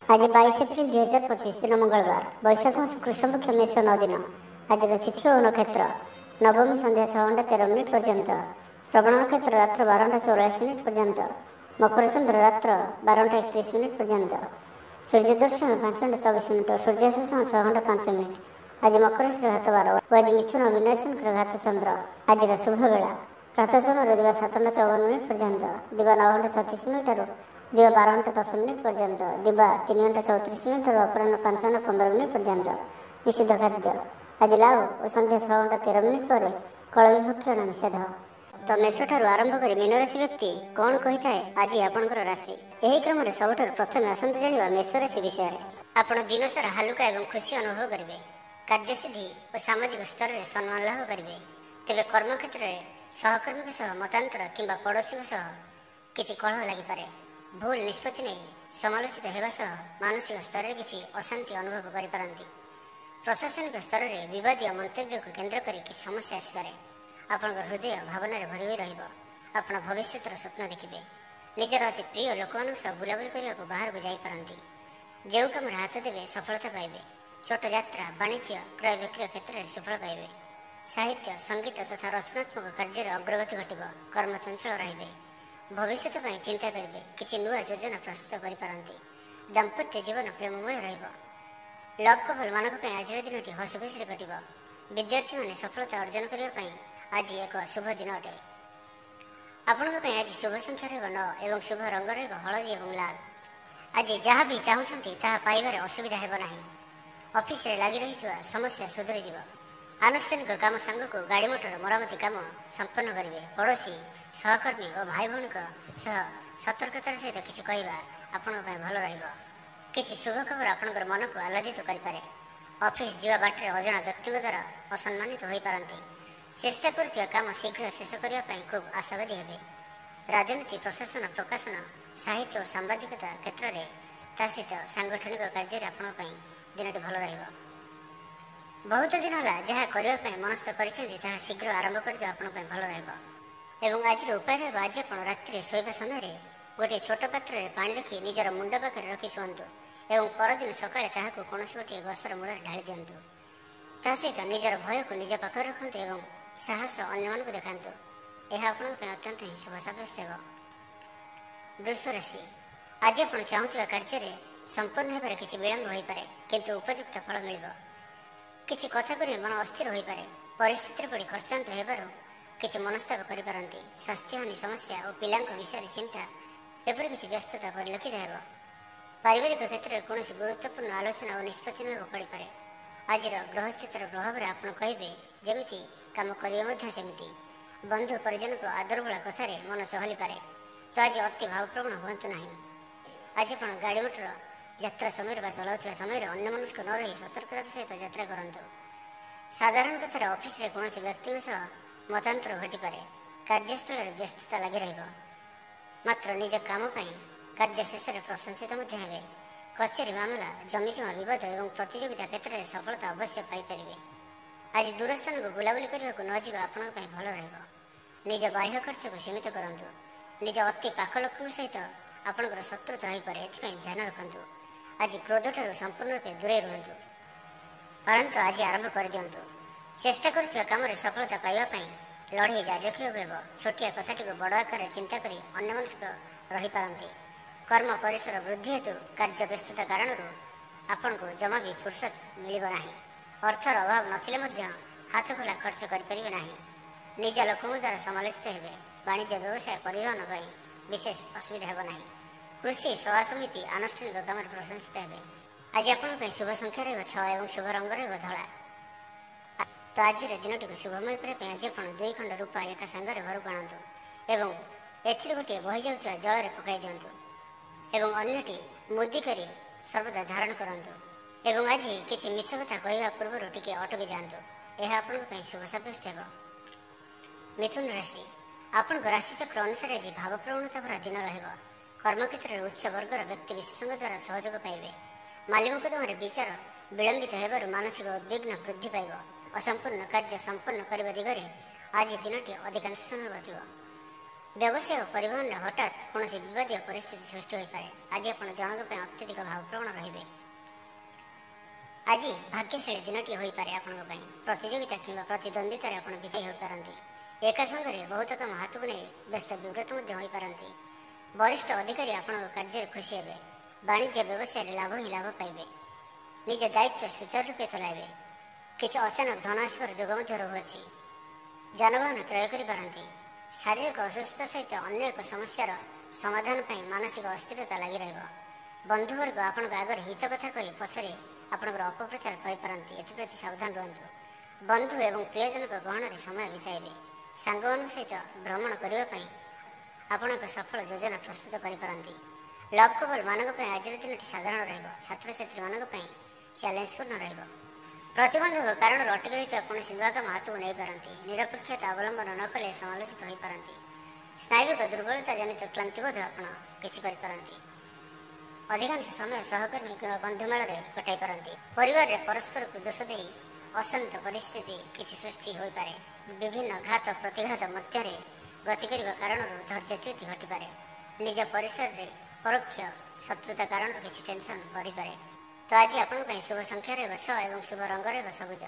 आज 22 एप्रिल 2025 दिन मंगलवार बैशाख मास कृष्णपक्ष मेष 9 दिन। आज तिथि और नक्षत्र नवमी संध्या 6:13 पर्यंत, श्रवण नक्षत्र रात्र 12:84 पर्यंत, मकर चंद्र रात्र 12:31 पर्यंत, सूर्य दर्शन 5:24 और सूर्यास्त 6:05। आज मकर राशि घात 12 आज मिथुन विनय शंकर घात चंद्र। आज शुभ बेला प्रातः समय दिवा 7:54 पर्यंत, दिवा 9:36 दिवा 12:10 पर्यंत, दिवा 3:34 और अपराह 5:15 पर्यंत। निषिद्ध खाद्य आज लाउ और संध्या 6:13 पर कलमी भक्षण निषेध। तो मेष ठारू आरंभ कर मीन राशि व्यक्ति कौन कही थाए आज आपंकर राशि। यही क्रम सबुठ प्रथम आसतु जाना मेष राशि विषय। आप दिन सारा हालुका और खुशी अनुभव करेंगे। कार्यसिद्धि और सामाजिक स्तर में सम्मान लाभ करेंगे। तेज कर्मक्षेत्र में सहकर्मी सह मतांतर किंबा पड़ोशी किसी कलह लगिपे। भूल निष्पत्ति नहीं समालोचित होगा सह मानसिक स्तर में किसी अशांति अनुभव करें। प्रशासनिक स्तर में विवादीय मंतव्य को केन्द्र कर किसी समस्या आसपे। आपण हृदय भावना भरी हुई रहा। भविष्य स्वप्न देखिए। निजर अति प्रिय लोक बुलाबुली करने को बाहर को जापारती। जो कम हाथ देवे सफलता पाइबे। छोट यात्रा वाणिज्य क्रय विक्रय क्षेत्र में सफल पाइबे। साहित्य संगीत तथा रचनात्मक कार्य अग्रगति घटव। कर्म चंचल रे। भविष्य चिंता करेंगे। किसी नुआ योजना प्रस्तुत करें। दाम्पत्य जीवन प्रेममय रव कपल मान आज दिन हस खुशी कट। विद्यार्थी मैंने सफलता अर्जन करने आज एक शुभ दिन अटे। आपण आज शुभ संख्या 9 और शुभ रंग हलदी और लाल। आज जहाँ भी चाहते पाइबार असुविधा हेबना। ऑफिस रे लगी रही समस्या सुधरी जीव। आनुष्ठानिक काम सांग को गाड़ी मोटर मरामती काम संपन्न करेंगे। पड़ोसी सहकर्मी और भाई भौणी सह सतर्कतार सहित किसी कहवा आपण भल रहा। किसी शुभ खबर आपंकर मन को आह्लादित करें। ऑफिस जीवा बाटे अजना व्यक्ति द्वारा असम्मानित हो पारती। चेष्टा कर काम शीघ्र शेष करने खूब आशावादी हे। राजनीति प्रशासन प्रकाशन साहित्य और सांबादिकता क्षेत्र में सहित सांगठनिक कार्य आपण दिन भल रहा। बहुत दिन है जहाँ करने मनस्थ कर शीघ्र आरंभ करदे आपण भल रहा। आज उपाय आज आप राति शोवा समय गोटे छोट पात्र में पानी रखी निजर मुंड पाखे रखी शुंतु और परदिन सकाଳେ ताहाको कौनसी गोटे गछर मूल ढाली दिंतु। ता सहित निजर भय को निज पाखे रखते और साहस अन्य को देखातु। यह आप अत्यंत ही शुभ साब्यस्त हो। वृष राशि आज आप चाहूबा कार्य संपूर्ण होबार किसी विलंब हो पारे किंतु उपयुक्त फल मिल। किसी कथा कर मन अस्थिर हो पारे। परिस्थिति पड़ खर्चांत होबार किसी मनस्ताप करें। स्वास्थ्यहानि समस्या और पिला विषय चिंता एपरी किसी व्यस्तता परिलक्षित हो। पारिवारिक क्षेत्र में कौन गुरुत्वपूर्ण आलोचना और निष्पत्ति नहीं पड़ पाए। आज ग्रहस्थितर प्रभाव में आप कहे जमी कम करें। बंधु परिजन को आदर भला कथार मन चहली पारे। तो आज अति भावप्रवण हूँ ना। आज आप गाड़ी मोटर यात्रा समय चलाउवा समय अन्य मनुष्य न रही सतर्कतार सहित यात्रा करूँ। साधारण कथार ऑफिस रे कौन व्यक्ति मतांतर घटीपे। कार्यस्थल व्यस्तता लगी मात्र निज काम कार्य शेष में प्रशंसित हे। कचेरी मामला जमीजमा बद और प्रतियोगिता क्षेत्र में सफलता अवश्य पाइपर। आज दूर स्थान को बुलाबुली करने को न जावा आपण भल रहा। निज बाह्य खर्च को सीमित करूँ। निज अति पाख लोक सहित आपंकर शत्रुता हो पाए ध्यान रखु। आज क्रोध ठार संपूर्ण रूप दूरे रुहतु। परंतु आज आरंभ कर दिंतु। चेष्टा करुवा काम सफलता पाइबापी लड़े जारी रखा। छोटिया कथाटी को बड़ आकार चिंता कर अन्य मनुष्य रही पारती। कर्म परिसर वृद्धि हेतु कार्य व्यस्तता कारण आपण को जमा भी फुर्सत मिलना। अर्थर अभाव नथिले हाथ खोला खर्च करें ना। निज लोक द्वारा समालोचित हे। वाणिज्य व्यवसाय परिवहन विशेष असुविधा हेना। कृषि सभा समिति आनुष्ठानिक काम प्रशंसित हे। आज आप शुभ संख्या 6 और शुभ रंग धला। तो आज दिन टी शुभमय करने आज आप 2 खंड रूपा एक सांगे घर को आणतु एवं एथि गोटे बही जाऊा जल पकई दिंतु एवं अन्यटी मुदी कर सर्वदा धारण करतु। एवं आज किसी मिछ कथा कहवा पूर्व टिके अटकी जातु। यह आप शुभ साब्यस्त हो। मिथुन राशि आपण राशि चक्र अनुसार आज भावप्रवणता भरा दिन रहा। कर्मक्षेत्र में उच्च वर्गर व्यक्ति विशेषज्ञ द्वारा सहयोग पाइबे। माली मुकदमा विचार विलंबित होबार मानसिक उद्विग्न वृद्धि पाइब। असंपूर्ण कार्य संपन्न करने दिगरे आज दिन अधिकांश समय बतिब। ବ୍ୟବସାୟ ଓ ପରିବହନରେ ହଠାତ୍ କୌଣସି ବିବାଦୀୟ ପରିସ୍ଥିତି ସୃଷ୍ଟି ହୋଇପାରେ। ଆଜି ଆପଣ ଜଣଙ୍କ ପାଇଁ ଅତ୍ୟଧିକ ଭାବପ୍ରବଣ ରହିବେ। ଆଜି ଭାଗ୍ୟଶାଳୀ ଦିନଟିଏ ହୋଇପାରେ ଆପଣଙ୍କ ପାଇଁ। ପ୍ରତିଯୋଗିତା କିମ୍ବା ପ୍ରତିଦ୍ୱନ୍ଦିତାରେ ଆପଣ ବିଜୟୀ ହୋଇପାରନ୍ତି। ଏକା ସଙ୍ଗରେ ବହୁତ କାମ ହାତକୁ ନେଇ ବ୍ୟସ୍ତ ବିବ୍ରତ ମଧ୍ୟ ହୋଇପାରନ୍ତି। ବରିଷ୍ଠ ଅଧିକାରୀ ଆପଣଙ୍କ କାର୍ଯ୍ୟରେ ଖୁସି ହେବେ। ବାଣିଜ୍ୟ ବ୍ୟବସାୟରେ ଲାଭ ହିଁ ଲାଭ ପାଇବେ। ନିଜ ଦାୟିତ୍ୱ ସୁଚାରୁ ରୂପେ ତୁଲାଇବେ। କିଛି ଅଚାନକ ଧନ ଆସିବାର ଯୋଗ ମଧ୍ୟ ରହୁଅଛି। ଯାନବାହନ କ୍ରୟ କରିପାରନ୍ତି। ଶାରୀରିକ ଅସୁସ୍ଥତା ସହିତ ଅନ୍ୟ ଏକ ସମସ୍ୟାର ସମାଧାନ ପାଇଁ ମାନସିକ ଅସ୍ଥିରତା ଲାଗି ରହିବ। ବନ୍ଧୁବର୍ଗ ଆପଣଙ୍କ ଆଗରେ ହିତ କଥା କହି ପଛରେ ଆପଣଙ୍କର ଅପପ୍ରଚାର କରିପାରନ୍ତି। ଏଥିପ୍ରତି ସାବଧାନ ରୁହନ୍ତୁ। ବନ୍ଧୁ ଏବଂ ପ୍ରିୟଜନଙ୍କ ଗହଣରେ ସମୟ ବିତାଇବେ। ସାଙ୍ଗମାନଙ୍କ ସହିତ ଭ୍ରମଣ କରିବା ପାଇଁ ଆପଣ ଏକ ସଫଳ ଯୋଜନା ପ୍ରସ୍ତୁତ କରିପାରନ୍ତି। ଲଭ୍ କପଲ୍ ମାନଙ୍କ ପାଇଁ ଆଜିର ଦିନଟି ସାଧାରଣ ରହିବ। ଛାତ୍ରଛାତ୍ରୀମାନଙ୍କ ପାଇଁ ଚ୍ୟାଲେଞ୍ଜପୂର୍ଣ୍ଣ ରହିବ। ପ୍ରତିବନ୍ଧକ କାରଣରୁ ଅଟକି ରହିଥିବା କୌଣସି ନୂଆ କାମ ହାତକୁ ନେଇପାରନ୍ତି। ନିରପେକ୍ଷତା ଅବଲମ୍ବନ ନ କଲେ ସମାଲୋଚିତ ହୋଇପାରନ୍ତି। ସ୍ନାୟୁବିକ ଦୁର୍ବଳତା ଜନିତ କ୍ଳାନ୍ତିବୋଧ ଆପଣ କିଛି କରିପାରନ୍ତି। ଅଧିକାଂଶ ସମୟ ସହକର୍ମୀ କିମ୍ବା ବନ୍ଧୁମେଳରେ କଟାଇ ପାରନ୍ତି। ପରିବାରରେ ପରସ୍ପରକୁ ଦୋଷ ଦେଇ ଅଶାନ୍ତ ପରିସ୍ଥିତି କିଛି ସୃଷ୍ଟି ହୋଇପାରେ। ବିଭିନ୍ନ ଘାତ ପ୍ରତିଘାତ ମଧ୍ୟରେ ଗତି କରିବା କାରଣରୁ ଧୈର୍ଯ୍ୟଚ୍ୟୁତି ଘଟିପାରେ। ନିଜ ପରିସରରେ ପରୋକ୍ଷ ଶତ୍ରୁତା କାରଣରୁ କିଛି ଟେନସନ୍ ବଢ଼ିପାରେ। ତ ଆଜି ଆପଣଙ୍କ ପାଇଁ ଶୁଭ ସଂଖ୍ୟା ରହିବ 6 ଏବଂ ଶୁଭ ରଙ୍ଗ ରହିବ ସବୁଜ।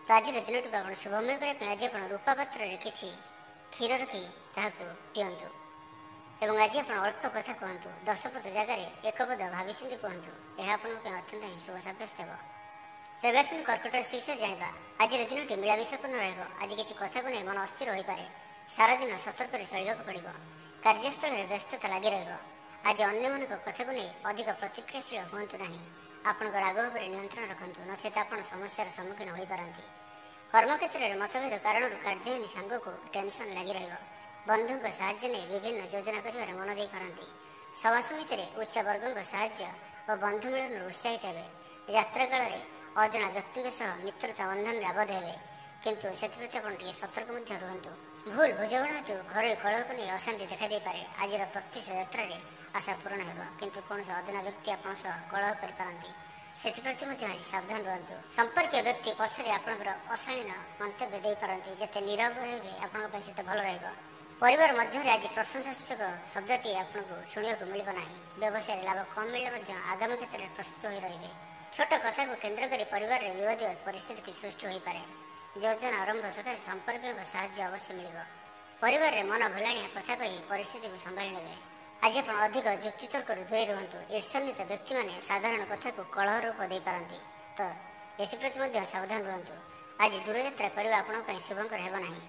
ତ ଆଜିର ଦିନଟିକୁ ଆପଣ ଶୁଭମୟ କରିବା ପାଇଁ ଆଜି ଆପଣ ରୂପା ପାତ୍ରରେ କିଛି କ୍ଷୀର ରଖି ତାହାକୁ ପିଅନ୍ତୁ। ଏବଂ ଆଜି ଆପଣ ଅଳ୍ପ କଥା କୁହନ୍ତୁ। 10 ପଦ ଜାଗାରେ 1 ପଦ ଭାବିଚିନ୍ତି କୁହନ୍ତୁ। ଏହା ଆପଣଙ୍କ ପାଇଁ ଅତ୍ୟନ୍ତ ହିଁ ଶୁଭ ସାବ୍ୟସ୍ତ ହେବ। ତେବେ ଆସନ୍ତୁ କର୍କଟ ରାଶି ବିଷୟରେ ଜାଣିବା। ଆଜିର ଦିନଟି ମିଳାମିଶାପୂର୍ଣ୍ଣ ରହିବ। ଆଜି କିଛି କଥାକୁ ନେଇ ମନ ଅସ୍ଥିର ହୋଇପାରେ। ସାରାଦିନ ସତର୍କରେ ଚଳିବାକୁ ପଡ଼ିବ। କାର୍ଯ୍ୟସ୍ଥଳରେ ବ୍ୟସ୍ତତା ଲାଗି ରହିବ। ଆଜି ଅନ୍ୟମାନଙ୍କ କଥାକୁ ନେଇ ଅଧିକ ପ୍ରତିକ୍ରିୟାଶୀଳ ହୁଅନ୍ତୁ ନାହିଁ। ଆପଣଙ୍କ ରାଗ ଉପରେ ନିୟନ୍ତ୍ରଣ ରଖନ୍ତୁ, ନଚେତ ଆପଣ ସମସ୍ୟାର ସମ୍ମୁଖୀନ ହୋଇପାରନ୍ତି। କର୍ମକ୍ଷେତ୍ରରେ ମତଭେଦ କାରଣରୁ କାର୍ଯ୍ୟହୀନ ସାଙ୍ଗକୁ ଟେନସନ୍ ଲାଗି ରହିବ। ବନ୍ଧୁଙ୍କ ସାହାଯ୍ୟ ନେଇ ବିଭିନ୍ନ ଯୋଜନା କରିବାରେ ମନ ଦେଇପାରନ୍ତି। ସଭା ସମିତିରେ ଉଚ୍ଚ ବର୍ଗଙ୍କ ସାହାଯ୍ୟ ଓ ବନ୍ଧୁ ମିଳନରୁ ଉତ୍ସାହିତ ହେବେ। ଯାତ୍ରା କାଳରେ ଅଜଣା ବ୍ୟକ୍ତିଙ୍କ ସହ ମିତ୍ରତା ବନ୍ଧନରେ ଆବଦ୍ଧ ହେବେ, କିନ୍ତୁ ସେଥିପ୍ରତି ଆପଣ ଟିକେ ସତର୍କ ମଧ୍ୟ ରୁହନ୍ତୁ। ଭୁଲ ବୁଝାମଣା ହେତୁ ଘରୋଇ କଳହକୁ ନେଇ ଅଶାନ୍ତି ଦେଖାଦେଇପାରେ। ଆଜିର ପ୍ରତ୍ୟୁଷ ଯାତ୍ରାରେ ଆଶା ପୂରଣ ହେବ, କିନ୍ତୁ କୌଣସି ଅଜଣା ବ୍ୟକ୍ତି ଆପଣଙ୍କ ସହ କଳହ କରିପାରନ୍ତି। ସେଥିପ୍ରତି ମଧ୍ୟ ଆଜି ସାବଧାନ ରୁହନ୍ତୁ। ସମ୍ପର୍କୀୟ ବ୍ୟକ୍ତି ପଛରେ ଆପଣଙ୍କର ଅଶାଳୀନ ମନ୍ତବ୍ୟ ଦେଇପାରନ୍ତି। ଯେତେ ନୀରବ ରହିବେ ଆପଣଙ୍କ ପାଇଁ ସେତେ ଭଲ ରହିବ। ପରିବାର ମଧ୍ୟରେ ଆଜି ପ୍ରଶଂସାସୂଚକ ଶବ୍ଦଟିଏ ଆପଣଙ୍କୁ ଶୁଣିବାକୁ ମିଳିବ ନାହିଁ। ବ୍ୟବସାୟରେ ଲାଭ କମ୍ ମିଳିଲେ ମଧ୍ୟ ଆଗାମୀ କ୍ଷେତ୍ରରେ ପ୍ରସ୍ତୁତ ହୋଇ ରହିବେ। ଛୋଟ କଥାକୁ କେନ୍ଦ୍ର କରି ପରିବାରରେ ବିବାଦୀୟ ପରିସ୍ଥିତି ସୃଷ୍ଟି ହୋଇପାରେ। ଯୋଜନା ଆରମ୍ଭ ସକାଶେ ସମ୍ପର୍କୀୟଙ୍କ ସାହାଯ୍ୟ ଅବଶ୍ୟ ମିଳିବ। ପରିବାରରେ ମନ ଭୁଲାଣିଆ କଥା କହି ପରିସ୍ଥିତିକୁ ସମ୍ଭାଳି ନେବେ। ଆଜି ଆପଣ ଅଧିକ ଯୁକ୍ତିତର୍କରୁ ଦୂରେଇ ରୁହନ୍ତୁ। ଈର୍ଷାନ୍ୱିତ ବ୍ୟକ୍ତିମାନେ ସାଧାରଣ କଥାକୁ କଳହ ରୂପ ଦେଇପାରନ୍ତି, ତ ଏଥିପ୍ରତି ମଧ୍ୟ ସାବଧାନ ରୁହନ୍ତୁ। ଆଜି ଦୂରଯାତ୍ରା କରିବା ଆପଣଙ୍କ ପାଇଁ ଶୁଭଙ୍କର ହେବ ନାହିଁ।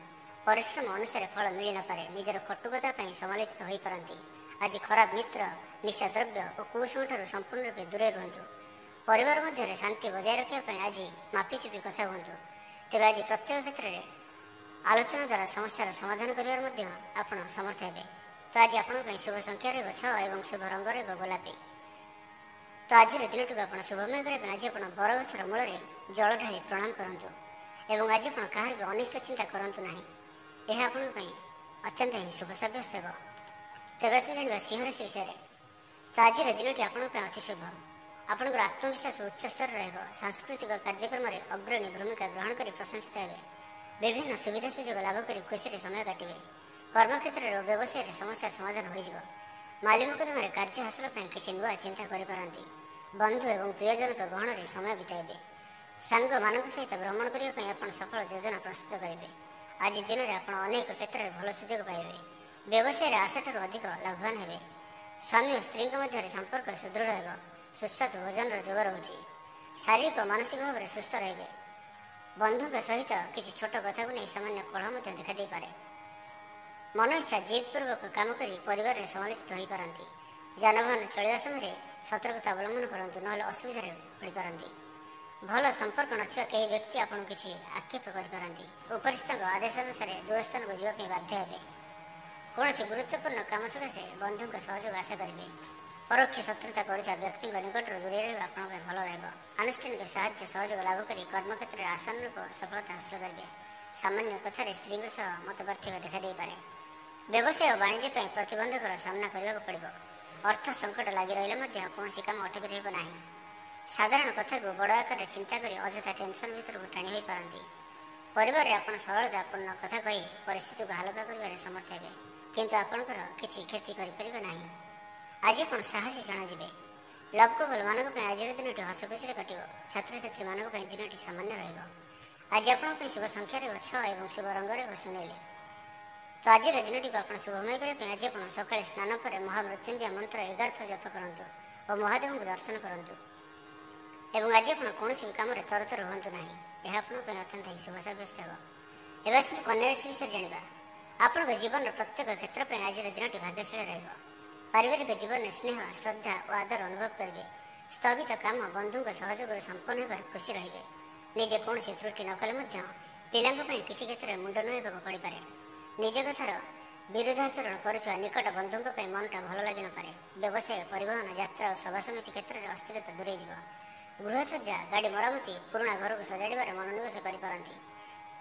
ପରିଶ୍ରମ ଅନୁସାରେ ଫଳ ମିଳି ନପାରେ। ନିଜର କଟୁକତା ପାଇଁ ସମାଲୋଚିତ ହୋଇପାରନ୍ତି। ଆଜି ଖରାପ ମିତ୍ର, ନିଶାଦ୍ରବ୍ୟ ଓ କୁସଙ୍ଗଠାରୁ ସମ୍ପୂର୍ଣ୍ଣ ରୂପେ ଦୂରେଇ ରୁହନ୍ତୁ। ପରିବାର ମଧ୍ୟରେ ଶାନ୍ତି ବଜାୟ ରଖିବା ପାଇଁ ଆଜି ମାପିଚୁପି କଥା ହୁଅନ୍ତୁ। ତେବେ ଆଜି ପ୍ରତ୍ୟେକ କ୍ଷେତ୍ରରେ ଆଲୋଚନା ଦ୍ୱାରା ସମସ୍ୟାର ସମାଧାନ କରିବାର ମଧ୍ୟ ଆପଣ ସମର୍ଥ ହେବେ। ତ ଆଜି ଆପଣଙ୍କ ପାଇଁ ଶୁଭ ସଂଖ୍ୟା ରହିବ 6 ଏବଂ ଶୁଭ ରଙ୍ଗ ରହିବ ଗୋଲାପୀ। ତ ଆଜିର ଦିନଟିକୁ ଆପଣ ଶୁଭମୟ କରିବା ପାଇଁ ଆଜି ଆପଣ ବରଗଛର ମୂଳରେ ଜଳ ଢାଳି ପ୍ରଣାମ କରନ୍ତୁ। ଏବଂ ଆଜି ଆପଣ କାହାର ବି ଅନିଷ୍ଟ ଚିନ୍ତା କରନ୍ତୁ ନାହିଁ। ଏହା ଆପଣଙ୍କ ପାଇଁ ଅତ୍ୟନ୍ତ ହିଁ ଶୁଭ ସାବ୍ୟସ୍ତ ହେବ। ତେବେ ଆସନ୍ତୁ ଜାଣିବା ସିଂହ ରାଶି ବିଷୟରେ। ତ ଆଜିର ଦିନଟି ଆପଣଙ୍କ ପାଇଁ ଅତି ଶୁଭ। ଆପଣଙ୍କର ଆତ୍ମବିଶ୍ୱାସ ଉଚ୍ଚ ସ୍ତରରେ ରହିବ। ସାଂସ୍କୃତିକ କାର୍ଯ୍ୟକ୍ରମରେ ଅଗ୍ରଣୀ ଭୂମିକା ଗ୍ରହଣ କରି ପ୍ରଶଂସିତ ହେବେ। ବିଭିନ୍ନ ସୁବିଧା ସୁଯୋଗ ଲାଭ କରି ଖୁସିରେ ସମୟ କାଟିବେ। କର୍ମକ୍ଷେତ୍ରରେ ଓ ବ୍ୟବସାୟରେ ସମସ୍ୟା ସମାଧାନ ହୋଇଯିବ। ମାଲି ମକଦ୍ଦମାରେ କାର୍ଯ୍ୟ ହାସଲ ପାଇଁ କିଛି ନୂଆ ଚିନ୍ତା କରିପାରନ୍ତି। ବନ୍ଧୁ ଏବଂ ପ୍ରିୟଜନଙ୍କ ଗହଣରେ ସମୟ ବିତାଇବେ। ସାଙ୍ଗମାନଙ୍କ ସହିତ ଭ୍ରମଣ କରିବା ପାଇଁ ଆପଣ ସଫଳ ଯୋଜନା ପ୍ରସ୍ତୁତ କରିବେ। ଆଜି ଦିନରେ ଆପଣ ଅନେକ କ୍ଷେତ୍ରରେ ଭଲ ସୁଯୋଗ ପାଇବେ। ବ୍ୟବସାୟରେ ଆଶାଠାରୁ ଅଧିକ ଲାଭବାନ ହେବେ। ସ୍ୱାମୀ ଓ ସ୍ତ୍ରୀଙ୍କ ମଧ୍ୟରେ ସମ୍ପର୍କ ସୁଦୃଢ଼ ହେବ। ସୁସ୍ୱାଦୁ ଭୋଜନର ଯୋଗ ରହୁଛି। ଶାରୀରିକ ଓ ମାନସିକ ଭାବରେ ସୁସ୍ଥ ରହିବେ। ବନ୍ଧୁଙ୍କ ସହିତ କିଛି ଛୋଟ କଥାକୁ ନେଇ ସାମାନ୍ୟ କଳହ ମଧ୍ୟ ଦେଖାଦେଇପାରେ। ମନ ଇଚ୍ଛା ଜିଦ୍ ପୂର୍ବକ କାମ କରି ପରିବାରରେ ସମାଲୋଚିତ ହୋଇପାରନ୍ତି। ଯାନବାହନ ଚଳିବା ସମୟରେ ସତର୍କତା ଅବଲମ୍ବନ କରନ୍ତୁ, ନହେଲେ ଅସୁବିଧାରେ ପଡ଼ିପାରନ୍ତି। ଭଲ ସମ୍ପର୍କ ନଥିବା କେହି ବ୍ୟକ୍ତି ଆପଣଙ୍କୁ କିଛି ଆକ୍ଷେପ କରିପାରନ୍ତି। ଉପରିସ୍ଥଙ୍କ ଆଦେଶ ଅନୁସାରେ ଦୂର ସ୍ଥାନକୁ ଯିବା ପାଇଁ ବାଧ୍ୟ ହେବେ। କୌଣସି ଗୁରୁତ୍ୱପୂର୍ଣ୍ଣ କାମ ସକାଶେ ବନ୍ଧୁଙ୍କ ସହଯୋଗ ଆଶା କରିବେ। ପରୋକ୍ଷ ଶତ୍ରୁତା କରୁଥିବା ବ୍ୟକ୍ତିଙ୍କ ନିକଟରୁ ଦୂରେଇ ରହିବା ଆପଣଙ୍କ ପାଇଁ ଭଲ ରହିବ। ଆନୁଷ୍ଠାନିକ ସାହାଯ୍ୟ ସହଯୋଗ ଲାଭ କରି କର୍ମକ୍ଷେତ୍ରରେ ଆଶାନୁରୂପ ସଫଳତା ହାସଲ କରିବେ। ସାମାନ୍ୟ କଥାରେ ସ୍ତ୍ରୀଙ୍କ ସହ ମତପାର୍ଥକ୍ୟ ଦେଖାଦେଇପାରେ। ବ୍ୟବସାୟ ଓ ବାଣିଜ୍ୟ ପାଇଁ ପ୍ରତିବନ୍ଧକର ସାମ୍ନା କରିବାକୁ ପଡ଼ିବ। ଅର୍ଥ ସଙ୍କଟ ଲାଗି ରହିଲେ ମଧ୍ୟ କୌଣସି କାମ ଅଟକି ରହିବ ନାହିଁ। ସାଧାରଣ କଥାକୁ ବଡ଼ ଆକାରରେ ଚିନ୍ତା କରି ଅଯଥା ଟେନସନ୍ ଭିତରକୁ ଟାଣି ହୋଇପାରନ୍ତି। ପରିବାରରେ ଆପଣ ସରଳତାପୂର୍ଣ୍ଣ କଥା କହି ପରିସ୍ଥିତିକୁ ହାଲକା କରିବାରେ ସମର୍ଥ ହେବେ, କିନ୍ତୁ ଆପଣଙ୍କର କିଛି କ୍ଷତି କରିପାରିବେ ନାହିଁ। ଆଜି ଆପଣ ସାହସୀ ଜଣାଯିବେ। ଲଭ୍ କପଲମାନଙ୍କ ପାଇଁ ଆଜିର ଦିନଟି ହସଖୁସିରେ କଟିବ। ଛାତ୍ରଛାତ୍ରୀମାନଙ୍କ ପାଇଁ ଦିନଟି ସାମାନ୍ୟ ରହିବ। ଆଜି ଆପଣଙ୍କ ପାଇଁ ଶୁଭ ସଂଖ୍ୟା ରହିବ 6 ଏବଂ ଶୁଭ ରଙ୍ଗ ରହିବ ସୁନେଲି। ତ ଆଜିର ଦିନଟିକୁ ଆପଣ ଶୁଭମୟ କରିବା ପାଇଁ ଆଜି ଆପଣ ସକାଳେ ସ୍ନାନ ପରେ ମହାମୃତ୍ୟୁଞ୍ଜୟ ମନ୍ତ୍ର 11 ଥର ଜପ କରନ୍ତୁ ଓ ମହାଦେବଙ୍କୁ ଦର୍ଶନ କରନ୍ତୁ। ଏବଂ ଆଜି ଆପଣ କୌଣସି ବି କାମରେ ତରତର ହୁଅନ୍ତୁ ନାହିଁ। ଏହା ଆପଣଙ୍କ ପାଇଁ ଅତ୍ୟନ୍ତ ହିଁ ଶୁଭ ସାବ୍ୟସ୍ତ ହେବ। ଏବେ ଆସନ୍ତୁ କନ୍ୟା ରାଶି ବିଷୟରେ ଜାଣିବା। ଆପଣଙ୍କ ଜୀବନର ପ୍ରତ୍ୟେକ କ୍ଷେତ୍ର ପାଇଁ ଆଜିର ଦିନଟି ଭାଗ୍ୟଶୀଳ ରହିବ। ପାରିବାରିକ ଜୀବନରେ ସ୍ନେହ, ଶ୍ରଦ୍ଧା ଓ ଆଦର ଅନୁଭବ କରିବେ। ସ୍ଥଗିତ କାମ ବନ୍ଧୁଙ୍କ ସହଯୋଗରେ ସମ୍ପନ୍ନ ହେବାରେ ଖୁସି ରହିବେ। ନିଜେ କୌଣସି ତ୍ରୁଟି ନ କଲେ ମଧ୍ୟ ପିଲାଙ୍କ ପାଇଁ କିଛି କ୍ଷେତ୍ରରେ ମୁଣ୍ଡ ନୁଆଇବାକୁ ପଡ଼ିପାରେ। ନିଜ କଥାର ବିରୁଦ୍ଧାଚରଣ କରୁଥିବା ନିକଟ ବନ୍ଧୁଙ୍କ ପାଇଁ ମନଟା ଭଲ ଲାଗିନପାରେ। ବ୍ୟବସାୟ, ପରିବହନ, ଯାତ୍ରା ଓ ସଭାସମିତି କ୍ଷେତ୍ରରେ ଅସ୍ଥିରତା ଦୂରେଇଯିବ। ଗୃହସଜ୍ଜା, ଗାଡ଼ି ମରାମତି, ପୁରୁଣା ଘରକୁ ସଜାଡ଼ିବାରେ ମନୋନିବେଶ କରିପାରନ୍ତି।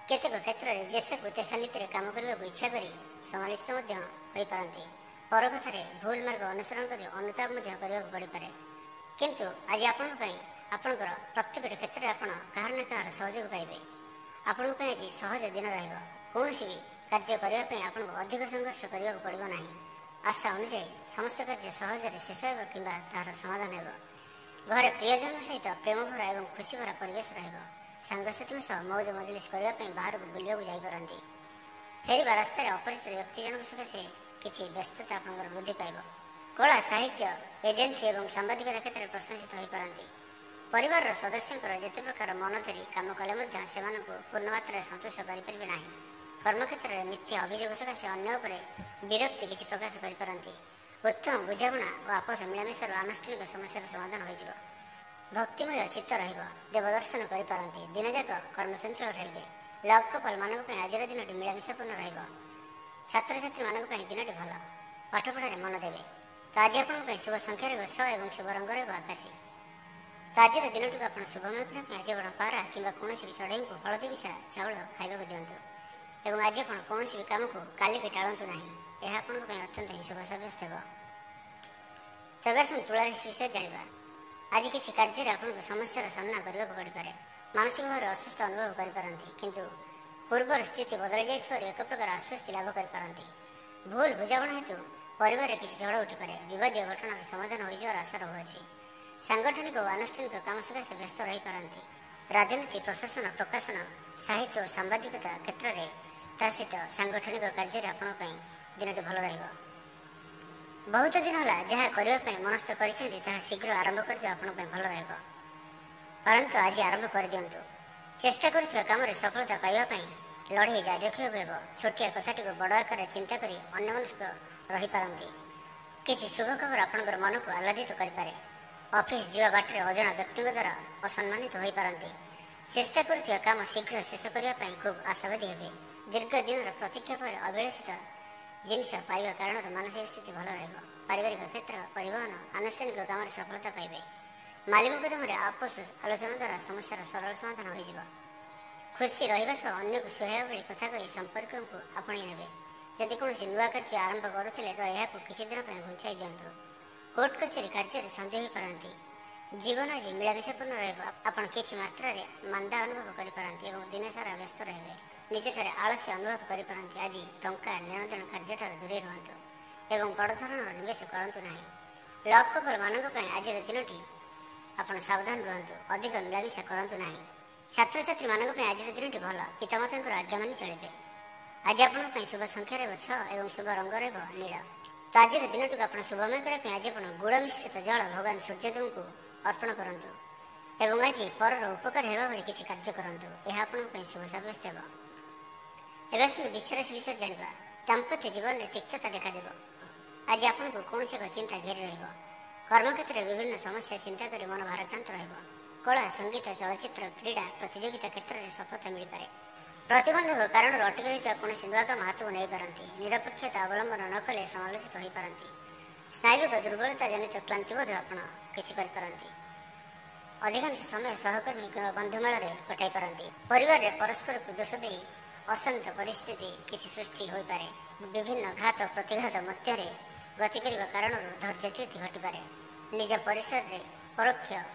କେତେକ କ୍ଷେତ୍ରରେ ଯେସାକୁ ତେସା ନୀତିରେ କାମ କରିବାକୁ ଇଚ୍ଛା କରି ସମାଲୋଚିତ ମଧ୍ୟ ହୋଇପାରନ୍ତି। ପର କଥାରେ ଭୁଲ ମାର୍ଗ ଅନୁସରଣ କରି ଅନୁତାପ ମଧ୍ୟ କରିବାକୁ ପଡ଼ିପାରେ। କିନ୍ତୁ ଆଜି ଆପଣଙ୍କ ପାଇଁ ଆପଣଙ୍କର ପ୍ରତ୍ୟେକଟି କ୍ଷେତ୍ରରେ ଆପଣ କାହାର ନା କାହାର ସହଯୋଗ ପାଇବେ। ଆପଣଙ୍କ ପାଇଁ ଆଜି ସହଜ ଦିନ ରହିବ। କୌଣସି ବି କାର୍ଯ୍ୟ କରିବା ପାଇଁ ଆପଣଙ୍କୁ ଅଧିକ ସଂଘର୍ଷ କରିବାକୁ ପଡ଼ିବ ନାହିଁ। ଆଶା ଅନୁଯାୟୀ ସମସ୍ତ କାର୍ଯ୍ୟ ସହଜରେ ଶେଷ ହେବ କିମ୍ବା ତାହାର ସମାଧାନ ହେବ। ଘରେ ପ୍ରିୟଜନଙ୍କ ସହିତ ପ୍ରେମଭରା ଏବଂ ଖୁସିଭରା ପରିବେଶ ରହିବ। ସାଙ୍ଗସାଥୀଙ୍କ ସହ ମୌଜ ମଜଲିସ୍ କରିବା ପାଇଁ ବାହାରକୁ ବୁଲିବାକୁ ଯାଇପାରନ୍ତି। ଫେରିବା ରାସ୍ତାରେ ଅପରିଚିତ ବ୍ୟକ୍ତି ଜଣଙ୍କ ସକାଶେ କିଛି ବ୍ୟସ୍ତତା ଆପଣଙ୍କର ବୃଦ୍ଧି ପାଇବ। କଳା, ସାହିତ୍ୟ, ଏଜେନ୍ସି ଏବଂ ସାମ୍ବାଦିକତା କ୍ଷେତ୍ରରେ ପ୍ରଶଂସିତ ହୋଇପାରନ୍ତି। ପରିବାରର ସଦସ୍ୟଙ୍କର ଯେତେ ପ୍ରକାର ମନ ଧରି କାମ କଲେ ମଧ୍ୟ ସେମାନଙ୍କୁ ପୂର୍ଣ୍ଣ ମାତ୍ରାରେ ସନ୍ତୁଷ୍ଟ କରିପାରିବେ ନାହିଁ। କର୍ମକ୍ଷେତ୍ରରେ ମିଥ୍ୟା ଅଭିଯୋଗ ସକାଶେ ଅନ୍ୟ ଉପରେ ବିରକ୍ତି କିଛି ପ୍ରକାଶ କରିପାରନ୍ତି। ଉତ୍ତମ ବୁଝାମଣା ଓ ଆପୋଷ ମିଳାମିଶାରୁ ଆନୁଷ୍ଠାନିକ ସମସ୍ୟାର ସମାଧାନ ହୋଇଯିବ। ଭକ୍ତିମୟ ଚିତ୍ତ ରହିବ। ଦେବଦର୍ଶନ କରିପାରନ୍ତି। ଦିନଯାକ କର୍ମଚଞ୍ଚଳ ରହିବେ। ଲଭ୍ କପଲମାନଙ୍କ ପାଇଁ ଆଜିର ଦିନଟି ମିଳାମିଶାପୂର୍ଣ୍ଣ ରହିବ। ଛାତ୍ରଛାତ୍ରୀମାନଙ୍କ ପାଇଁ ଦିନଟି ଭଲ। ପାଠପଢ଼ାରେ ମନ ଦେବେ। ତ ଆଜି ଆପଣଙ୍କ ପାଇଁ ଶୁଭ ସଂଖ୍ୟା ରହିବ 6 ଏବଂ ଶୁଭ ରଙ୍ଗ ରହିବ ଆକାଶୀ। ତ ଆଜିର ଦିନଟିକୁ ଆପଣ ଶୁଭମୟ କରିବା ପାଇଁ ଆଜି ଆପଣ ପାରା କିମ୍ବା କୌଣସି ବି ଚଢ଼େଇଙ୍କୁ ହଳଦୀ ମିଶା ଚାଉଳ ଖାଇବାକୁ ଦିଅନ୍ତୁ। ଏବଂ ଆଜି ଆପଣ କୌଣସି ବି କାମକୁ କାଲିକି ଟାଳନ୍ତୁ ନାହିଁ। ଏହା ଆପଣଙ୍କ ପାଇଁ ଅତ୍ୟନ୍ତ ହିଁ ଶୁଭ ସାବ୍ୟସ୍ତ ହେବ। ତେବେ ଆସନ୍ତୁ ତୁଳା ରାଶି ବିଷୟରେ ଜାଣିବା। ଆଜି କିଛି କାର୍ଯ୍ୟରେ ଆପଣଙ୍କୁ ସମସ୍ୟାର ସାମ୍ନା କରିବାକୁ ପଡ଼ିପାରେ। ମାନସିକ ଭାବରେ ଅସୁସ୍ଥ ଅନୁଭବ କରିପାରନ୍ତି, କିନ୍ତୁ ପୂର୍ବର ସ୍ଥିତି ବଦଳି ଯାଇଥିବାରୁ ଏକ ପ୍ରକାର ଆଶ୍ୱସ୍ତି ଲାଭ କରିପାରନ୍ତି। ଭୁଲ ବୁଝାମଣା ହେତୁ ପରିବାରରେ କିଛି ଝଡ଼ ଉଠିପାରେ। ବିବାଦୀୟ ଘଟଣାର ସମାଧାନ ହୋଇଯିବାର ଆଶା ରହୁଅଛି। ସାଂଗଠନିକ ଓ ଆନୁଷ୍ଠାନିକ କାମ ସକାଶେ ବ୍ୟସ୍ତ ରହିପାରନ୍ତି। ରାଜନୀତି, ପ୍ରଶାସନ, ପ୍ରକାଶନ, ସାହିତ୍ୟ ଓ ସାମ୍ବାଦିକତା କ୍ଷେତ୍ରରେ ତା ସହିତ ସାଂଗଠନିକ କାର୍ଯ୍ୟରେ ଆପଣଙ୍କ ପାଇଁ ଦିନଟି ଭଲ ରହିବ। ବହୁତ ଦିନ ହେଲା ଯାହା କରିବା ପାଇଁ ମନସ୍ଥ କରିଛନ୍ତି ତାହା ଶୀଘ୍ର ଆରମ୍ଭ କରିଦେବା ଆପଣଙ୍କ ପାଇଁ ଭଲ ରହିବ। ପରନ୍ତୁ ଆଜି ଆରମ୍ଭ କରିଦିଅନ୍ତୁ। ଚେଷ୍ଟା କରୁଥିବା କାମରେ ସଫଳତା ପାଇବା ପାଇଁ ଲଢ଼େଇ ଜାରି ରଖିବାକୁ ହେବ। ଛୋଟିଆ କଥାଟିକୁ ବଡ଼ ଆକାରରେ ଚିନ୍ତା କରି ଅନ୍ୟମନସ୍କ ରହିପାରନ୍ତି। କିଛି ଶୁଭ ଖବର ଆପଣଙ୍କର ମନକୁ ଆହ୍ଲାଦିତ କରିପାରେ। ଅଫିସ ଯିବା ବାଟରେ ଅଜଣା ବ୍ୟକ୍ତିଙ୍କ ଦ୍ୱାରା ଅସମ୍ମାନିତ ହୋଇପାରନ୍ତି। ଚେଷ୍ଟା କରୁଥିବା କାମ ଶୀଘ୍ର ଶେଷ କରିବା ପାଇଁ ଖୁବ୍ ଆଶାବାଦୀ ହେବେ। ଦୀର୍ଘ ଦିନର ପ୍ରତୀକ୍ଷା ପରେ ଅଭିଳାଷିତ ଜିନିଷ ପାଇବା କାରଣରୁ ମାନସିକ ସ୍ଥିତି ଭଲ ରହିବ। ପାରିବାରିକ କ୍ଷେତ୍ର, ପରିବହନ, ଆନୁଷ୍ଠାନିକ କାମରେ ସଫଳତା ପାଇବେ। ମାଲି ମୁକଦ୍ଦମାରେ ଆପୋଷ ଆଲୋଚନା ଦ୍ୱାରା ସମସ୍ୟାର ସରଳ ସମାଧାନ ହୋଇଯିବ। ଖୁସି ରହିବା ସହ ଅନ୍ୟକୁ ସୁହାଇବା ଭଳି କଥା କହି ସମ୍ପର୍କକୁ ଆପଣେଇ ନେବେ। ଯଦି କୌଣସି ନୂଆ କାର୍ଯ୍ୟ ଆରମ୍ଭ କରୁଥିଲେ ତ ଏହାକୁ କିଛି ଦିନ ପାଇଁ ଘୁଞ୍ଚାଇ ଦିଅନ୍ତୁ। କୋର୍ଟ କଚେରୀ କାର୍ଯ୍ୟରେ ସନ୍ଦେହ ହୋଇପାରନ୍ତି। ଜୀବନ ଆଜି ମିଳାମିଶାପୂର୍ଣ୍ଣ ରହିବ। ଆପଣ କିଛି ମାତ୍ରାରେ ମାନ୍ଦା ଅନୁଭବ କରିପାରନ୍ତି ଏବଂ ଦିନସାରା ବ୍ୟସ୍ତ ରହିବେ। ନିଜଠାରେ ଆଳସ୍ୟ ଅନୁଭବ କରିପାରନ୍ତି। ଆଜି ଟଙ୍କା ନେଣଦେଣ କାର୍ଯ୍ୟଠାରୁ ଦୂରେଇ ରୁହନ୍ତୁ ଏବଂ ବଡ଼ ଧରଣର ନିବେଶ କରନ୍ତୁ ନାହିଁ। ଲଭ୍ କପଲମାନଙ୍କ ପାଇଁ ଆଜିର ଦିନଟି ଆପଣ ସାବଧାନ ରୁହନ୍ତୁ। ଅଧିକ ମିଳାମିଶା କରନ୍ତୁ ନାହିଁ। ଛାତ୍ରଛାତ୍ରୀମାନଙ୍କ ପାଇଁ ଆଜିର ଦିନଟି ଭଲ। ପିତାମାତାଙ୍କର ଆଜ୍ଞା ମାନି ଚଳିବେ। ଆଜି ଆପଣଙ୍କ ପାଇଁ ଶୁଭ ସଂଖ୍ୟା ରହିବ 6 ଏବଂ ଶୁଭ ରଙ୍ଗ ରହିବ ନୀଳ। ତ ଆଜିର ଦିନଟିକୁ ଆପଣ ଶୁଭମୟ କରିବା ପାଇଁ ଆଜି ଆପଣ ଗୁଡ଼ ମିଶ୍ରିତ ଜଳ ଭଗବାନ ସୂର୍ଯ୍ୟଦେବଙ୍କୁ ଅର୍ପଣ କରନ୍ତୁ ଏବଂ ଆଜି ପରର ଉପକାର ହେବା ଭଳି କିଛି କାର୍ଯ୍ୟ କରନ୍ତୁ। ଏହା ଆପଣଙ୍କ ପାଇଁ ଶୁଭ ସାବ୍ୟସ୍ତ ହେବ। ଏବେ ଆସନ୍ତୁ ବୃଷ ରାଶି ବିଷୟରେ ଜାଣିବା। ଦାମ୍ପତ୍ୟ ଜୀବନରେ ତିକ୍ତତା ଦେଖାଦେବ। ଆଜି ଆପଣଙ୍କୁ କୌଣସି ଏକ ଚିନ୍ତା ଘେରି ରହିବ। କର୍ମକ୍ଷେତ୍ରରେ ବିଭିନ୍ନ ସମସ୍ୟା ଚିନ୍ତା କରି ମନ ଭାରାକ୍ରାନ୍ତ ରହିବ। କଳା, ସଙ୍ଗୀତ, ଚଳଚ୍ଚିତ୍ର, କ୍ରୀଡ଼ା, ପ୍ରତିଯୋଗିତା କ୍ଷେତ୍ରରେ ସଫଳତା ମିଳିପାରେ। ପ୍ରତିବନ୍ଧକ କାରଣରୁ ଅଟକି ରହିଥିବା କୌଣସି ନୂଆ କାମ ହାତକୁ ନେଇପାରନ୍ତି। ନିରପେକ୍ଷତା ଅବଲମ୍ବନ ନ କଲେ ସମାଲୋଚିତ ହୋଇପାରନ୍ତି। ସ୍ନାୟୁବିକ ଦୁର୍ବଳତା ଜନିତ କ୍ଳାନ୍ତିବୋଧ ଆପଣ କିଛି କରିପାରନ୍ତି। ଅଧିକାଂଶ ସମୟ ସହକର୍ମୀ କିମ୍ବା ବନ୍ଧୁମେଳରେ କଟାଇ ପାରନ୍ତି। ପରିବାରରେ ପରସ୍ପରକୁ ଦୋଷ ଦେଇ ଅଶାନ୍ତ ପରିସ୍ଥିତି କିଛି ସୃଷ୍ଟି ହୋଇପାରେ। ବିଭିନ୍ନ ଘାତ ପ୍ରତିଘାତ ମଧ୍ୟରେ ଗତି କରିବା କାରଣରୁ ଧୈର୍ଯ୍ୟଚ୍ୟୁତି ଘଟିପାରେ। ନିଜ ପରିସରରେ ପରୋକ୍ଷ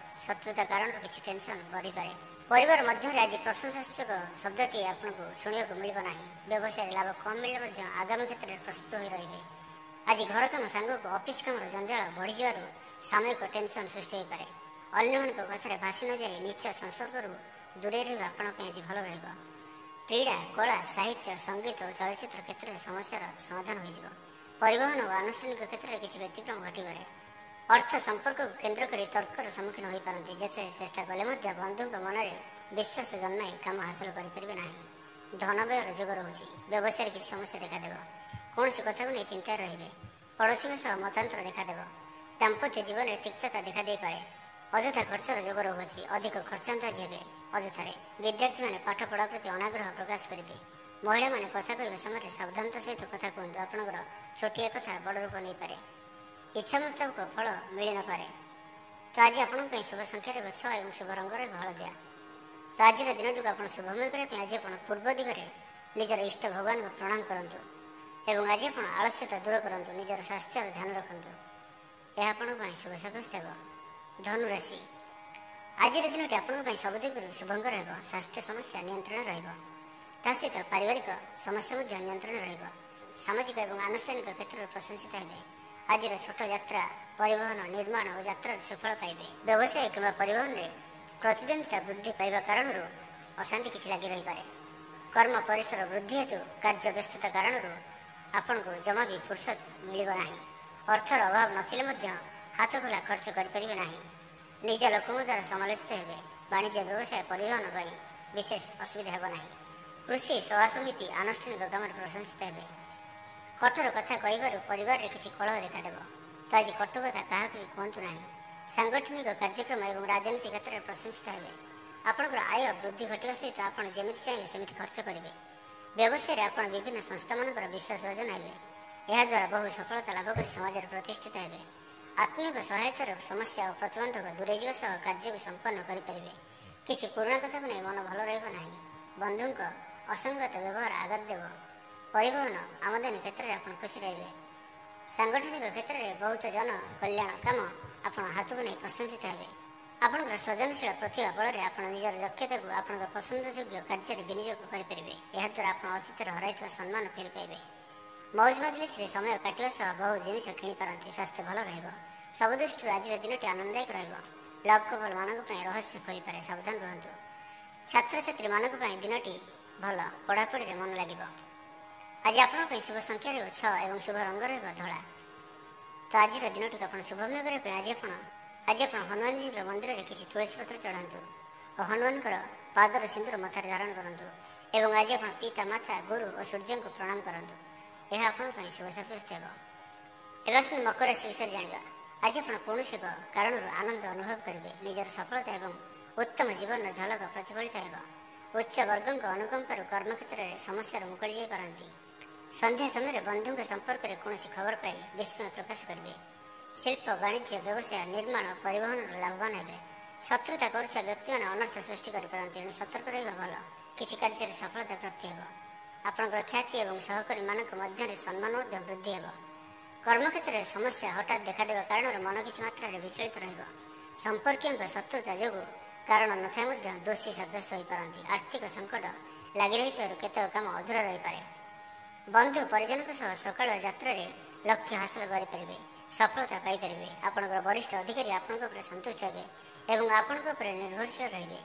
ଶତ୍ରୁତା କାରଣରୁ କିଛି ଟେନସନ୍ ବଢ଼ିପାରେ। ପରିବାର ମଧ୍ୟରେ ଆଜି ପ୍ରଶଂସାସୂଚକ ଶବ୍ଦଟି ଆପଣଙ୍କୁ ଶୁଣିବାକୁ ମିଳିବ ନାହିଁ। ବ୍ୟବସାୟରେ ଲାଭ କମ୍ ମିଳିଲେ ମଧ୍ୟ ଆଗାମୀ କ୍ଷେତ୍ରରେ ପ୍ରସ୍ତୁତ ହୋଇ ରହିବେ। ଆଜି ଘର କାମ ସାଙ୍ଗକୁ ଅଫିସ୍ କାମର ଜଞ୍ଜାଳ ବଢ଼ିଯିବାରୁ ସାମୟିକ ଟେନସନ୍ ସୃଷ୍ଟି ହୋଇପାରେ। ଅନ୍ୟମାନଙ୍କ କଥାରେ ଭାସି ନ ଯାଇ ନିଜ ସଂସର୍ଗରୁ ଦୂରେଇ ରହିବା ଆପଣଙ୍କ ପାଇଁ ଆଜି ଭଲ ରହିବ। କ୍ରୀଡ଼ା, କଳା, ସାହିତ୍ୟ, ସଙ୍ଗୀତ ଓ ଚଳଚ୍ଚିତ୍ର କ୍ଷେତ୍ରରେ ସମସ୍ୟାର ସମାଧାନ ହୋଇଯିବ। ପରିବହନ ଓ ଆନୁଷ୍ଠାନିକ କ୍ଷେତ୍ରରେ କିଛି ବ୍ୟତିକ୍ରମ ଘଟିପାରେ। ଅର୍ଥ ସମ୍ପର୍କକୁ କେନ୍ଦ୍ର କରି ତର୍କର ସମ୍ମୁଖୀନ ହୋଇପାରନ୍ତି। ଯେତେ ଚେଷ୍ଟା କଲେ ମଧ୍ୟ ବନ୍ଧୁଙ୍କ ମନରେ ବିଶ୍ୱାସ ଜନ୍ମାଇ କାମ ହାସଲ କରିପାରିବେ ନାହିଁ। ଧନବ୍ୟୟର ଯୋଗ ରହୁଛି। ବ୍ୟବସାୟରେ କିଛି ସମସ୍ୟା ଦେଖାଦେବ। କୌଣସି କଥାକୁ ନେଇ ଚିନ୍ତାରେ ରହିବେ। ପଡ଼ୋଶୀଙ୍କ ସହ ମତାନ୍ତର ଦେଖାଦେବ। ଦାମ୍ପତ୍ୟ ଜୀବନରେ ତିକ୍ତତା ଦେଖାଦେଇପାରେ। ଅଯଥା ଖର୍ଚ୍ଚର ଯୋଗ ରହୁଅଛି। ଅଧିକ ଖର୍ଚ୍ଚାନ୍ତୀ ହେବେ ଅଯଥାରେ। ବିଦ୍ୟାର୍ଥୀମାନେ ପାଠ ପଢ଼ା ପ୍ରତି ଅନାଗ୍ରହ ପ୍ରକାଶ କରିବେ। ମହିଳାମାନେ କଥା କହିବା ସମୟରେ ସାବଧାନତା ସହିତ କଥା କୁହନ୍ତୁ। ଆପଣଙ୍କର ଛୋଟିଆ କଥା ବଡ଼ ରୂପ ନେଇପାରେ। ଇଚ୍ଛା ମୁତାବକ ଫଳ ମିଳିନପାରେ। ତ ଆଜି ଆପଣଙ୍କ ପାଇଁ ଶୁଭ ସଂଖ୍ୟା ରହିବ 6 ଏବଂ ଶୁଭ ରଙ୍ଗ ରହିବ ହଳଦିଆ। ତ ଆଜିର ଦିନଟିକୁ ଆପଣ ଶୁଭମୟ କରିବା ପାଇଁ ଆଜି ଆପଣ ପୂର୍ବ ଦିଗରେ ନିଜର ଇଷ୍ଟ ଭଗବାନଙ୍କୁ ପ୍ରଣାମ କରନ୍ତୁ ଏବଂ ଆଜି ଆପଣ ଆଳସ୍ୟତା ଦୂର କରନ୍ତୁ। ନିଜର ସ୍ୱାସ୍ଥ୍ୟର ଧ୍ୟାନ ରଖନ୍ତୁ। ଏହା ଆପଣଙ୍କ ପାଇଁ ଶୁଭ ସାବ୍ୟସ୍ତ ହେବ। ଧନୁ ରାଶି, ଆଜିର ଦିନଟି ଆପଣଙ୍କ ପାଇଁ ସବୁ ଦିଗରୁ ଶୁଭଙ୍କର ହେବ। ସ୍ୱାସ୍ଥ୍ୟ ସମସ୍ୟା ନିୟନ୍ତ୍ରଣ ରହିବ। ତା ସହିତ ପାରିବାରିକ ସମସ୍ୟା ମଧ୍ୟ ନିୟନ୍ତ୍ରଣ ରହିବ। ସାମାଜିକ ଏବଂ ଆନୁଷ୍ଠାନିକ କ୍ଷେତ୍ରରେ ପ୍ରଶଂସିତ ହେବେ। ଆଜିର ଛୋଟ ଯାତ୍ରା, ପରିବହନ, ନିର୍ମାଣ ଓ ଯାତ୍ରାର ସୁଫଳ ପାଇବେ। ବ୍ୟବସାୟ କିମ୍ବା ପରିବହନରେ ପ୍ରତିଦ୍ୱନ୍ଦିତା ବୃଦ୍ଧି ପାଇବା କାରଣରୁ ଅଶାନ୍ତି କିଛି ଲାଗି ରହିପାରେ। କର୍ମ ପରିସର ବୃଦ୍ଧି ହେତୁ କାର୍ଯ୍ୟ ବ୍ୟସ୍ତତା କାରଣରୁ ଆପଣଙ୍କୁ ଜମା ବି ଫୁର୍ସତ ମିଳିବ ନାହିଁ। ଅର୍ଥର ଅଭାବ ନଥିଲେ ମଧ୍ୟ ହାତ ଖୋଲା ଖର୍ଚ୍ଚ କରିପାରିବେ ନାହିଁ। ନିଜ ଲୋକଙ୍କ ଦ୍ୱାରା ସମାଲୋଚିତ ହେବେ। ବାଣିଜ୍ୟ, ବ୍ୟବସାୟ, ପରିବହନ ପାଇଁ ବିଶେଷ ଅସୁବିଧା ହେବ ନାହିଁ। କୃଷି, ସଭା ସମିତି, ଆନୁଷ୍ଠାନିକ କାମରେ ପ୍ରଶଂସିତ ହେବେ। କଠୋର କଥା କହିବାରୁ ପରିବାରରେ କିଛି କଳହ ଦେଖାଦେବ। ତ ଆଜି କଟୁ କଥା କାହାକୁ ବି କୁହନ୍ତୁ ନାହିଁ। ସାଂଗଠନିକ କାର୍ଯ୍ୟକ୍ରମ ଏବଂ ରାଜନୀତି କ୍ଷେତ୍ରରେ ପ୍ରଶଂସିତ ହେବେ। ଆପଣଙ୍କର ଆୟ ବୃଦ୍ଧି ଘଟିବା ସହିତ ଆପଣ ଯେମିତି ଚାହିଁବେ ସେମିତି ଖର୍ଚ୍ଚ କରିବେ। ବ୍ୟବସାୟରେ ଆପଣ ବିଭିନ୍ନ ସଂସ୍ଥାମାନଙ୍କର ବିଶ୍ୱାସଭାଜନ ହେବେ। ଏହାଦ୍ୱାରା ବହୁ ସଫଳତା ଲାଭ କରି ସମାଜରେ ପ୍ରତିଷ୍ଠିତ ହେବେ। ଆତ୍ମୀୟଙ୍କ ସହାୟତାର ସମସ୍ୟା ଓ ପ୍ରତିବନ୍ଧକ ଦୂରେଇ ଯିବା ସହ କାର୍ଯ୍ୟକୁ ସମ୍ପନ୍ନ କରିପାରିବେ। କିଛି ପୁରୁଣା କଥାକୁ ନେଇ ମନ ଭଲ ରହିବ ନାହିଁ। ବନ୍ଧୁଙ୍କ ଅସଙ୍ଗତ ବ୍ୟବହାର ଆଘାତ ଦେବ। ପରିବହନ, ଆମଦାନୀ କ୍ଷେତ୍ରରେ ଆପଣ ଖୁସି ରହିବେ। ସାଂଗଠନିକ କ୍ଷେତ୍ରରେ ବହୁତ ଜନ କଲ୍ୟାଣ କାମ ଆପଣ ହାତକୁ ନେଇ ପ୍ରଶଂସିତ ହେବେ। ଆପଣଙ୍କର ସୃଜନଶୀଳ ପ୍ରତିଭା ବଳରେ ଆପଣ ନିଜର ଦକ୍ଷତାକୁ ଆପଣଙ୍କର ପସନ୍ଦଯୋଗ୍ୟ କାର୍ଯ୍ୟରେ ବିନିଯୋଗ କରିପାରିବେ। ଏହାଦ୍ୱାରା ଆପଣ ଅତୀତରେ ହରାଇଥିବା ସମ୍ମାନ ଫେରି ପାଇବେ। ମୌଜ ମଜଲିସରେ ସମୟ କାଟିବା ସହ ବହୁ ଜିନିଷ କିଣିପାରନ୍ତି। ସ୍ୱାସ୍ଥ୍ୟ ଭଲ ରହିବ। ସବୁ ଦୃଷ୍ଟିରୁ ଆଜିର ଦିନଟି ଆନନ୍ଦଦାୟକ ରହିବ। ଲଭ୍ କପଲ୍ ମାନଙ୍କ ପାଇଁ ରହସ୍ୟ ଖୋଲିପାରେ, ସାବଧାନ ରୁହନ୍ତୁ। ଛାତ୍ରଛାତ୍ରୀମାନଙ୍କ ପାଇଁ ଦିନଟି ଭଲ। ପଢ଼ାପଢ଼ିରେ ମନ ଲାଗିବ। ଆଜି ଆପଣଙ୍କ ପାଇଁ ଶୁଭ ସଂଖ୍ୟା ରହିବ 6 ଏବଂ ଶୁଭ ରଙ୍ଗ ରହିବ ଧଳା। ତ ଆଜିର ଦିନଟିକୁ ଆପଣ ଶୁଭମୟ କରିବା ପାଇଁ ଆଜି ଆପଣ ହନୁମାନଜୀଙ୍କର ମନ୍ଦିରରେ କିଛି ତୁଳସୀ ପତ୍ର ଚଢ଼ାନ୍ତୁ ଓ ହନୁମାନଙ୍କର ପାଦର ସିନ୍ଦୁର ମଥାରେ ଧାରଣ କରନ୍ତୁ ଏବଂ ଆଜି ଆପଣ ପିତା, ମାତା, ଗୁରୁ ଓ ସୂର୍ଯ୍ୟଙ୍କୁ ପ୍ରଣାମ କରନ୍ତୁ। ଏହା ଆପଣଙ୍କ ପାଇଁ ଶୁଭ ସାବ୍ୟସ୍ତ ହେବ। ଏବେ ଆସନ୍ତୁ ମକର ରାଶି ବିଷୟରେ ଜାଣିବା। ଆଜି ଆପଣ କୌଣସି ଏକ କାରଣରୁ ଆନନ୍ଦ ଅନୁଭବ କରିବେ। ନିଜର ସଫଳତା ଏବଂ ଉତ୍ତମ ଜୀବନର ଝଲକ ପ୍ରତିଫଳିତ ହେବ। ଉଚ୍ଚ ବର୍ଗଙ୍କ ଅନୁକମ୍ପାରୁ କର୍ମକ୍ଷେତ୍ରରେ ସମସ୍ୟାରୁ ମୁକୁଳି ଯାଇପାରନ୍ତି। ସନ୍ଧ୍ୟା ସମୟରେ ବନ୍ଧୁଙ୍କ ସମ୍ପର୍କରେ କୌଣସି ଖବର ପାଇ ବିସ୍ମୟ ପ୍ରକାଶ କରିବେ। ଶିଳ୍ପ, ବାଣିଜ୍ୟ, ବ୍ୟବସାୟ, ନିର୍ମାଣ, ପରିବହନରୁ ଲାଭବାନ ହେବେ। ଶତ୍ରୁତା କରୁଥିବା ବ୍ୟକ୍ତିମାନେ ଅନର୍ଥ ସୃଷ୍ଟି କରିପାରନ୍ତି। ଏଣୁ ସତର୍କ ରହିବା ଭଲ। କିଛି କାର୍ଯ୍ୟରେ ସଫଳତା ପ୍ରାପ୍ତି ହେବ। ଆପଣଙ୍କର ଖ୍ୟାତି ଏବଂ ସହକର୍ମୀମାନଙ୍କ ମଧ୍ୟରେ ସମ୍ମାନ ମଧ୍ୟ ବୃଦ୍ଧି ହେବ। କର୍ମକ୍ଷେତ୍ରରେ ସମସ୍ୟା ହଠାତ୍ ଦେଖାଦେବା କାରଣରୁ ମନ କିଛି ମାତ୍ରାରେ ବିଚଳିତ ରହିବ। ସମ୍ପର୍କୀୟଙ୍କ ଶତ୍ରୁତା ଯୋଗୁଁ କାରଣ ନଥାଇ ମଧ୍ୟ ଦୋଷୀ ସାବ୍ୟସ୍ତ ହୋଇପାରନ୍ତି। ଆର୍ଥିକ ସଙ୍କଟ ଲାଗି ରହିଥିବାରୁ କେତେକ କାମ ଅଧୁରା ରହିପାରେ। ବନ୍ଧୁ ପରିଜନଙ୍କ ସହ ସକାଳ ଯାତ୍ରାରେ ଲକ୍ଷ୍ୟ ହାସଲ କରିପାରିବେ। ସଫଳତା ପାଇପାରିବେ। ଆପଣଙ୍କର ବରିଷ୍ଠ ଅଧିକାରୀ ଆପଣଙ୍କ ଉପରେ ସନ୍ତୁଷ୍ଟ ହେବେ ଏବଂ ଆପଣଙ୍କ ଉପରେ ନିର୍ଭରଶୀଳ ରହିବେ।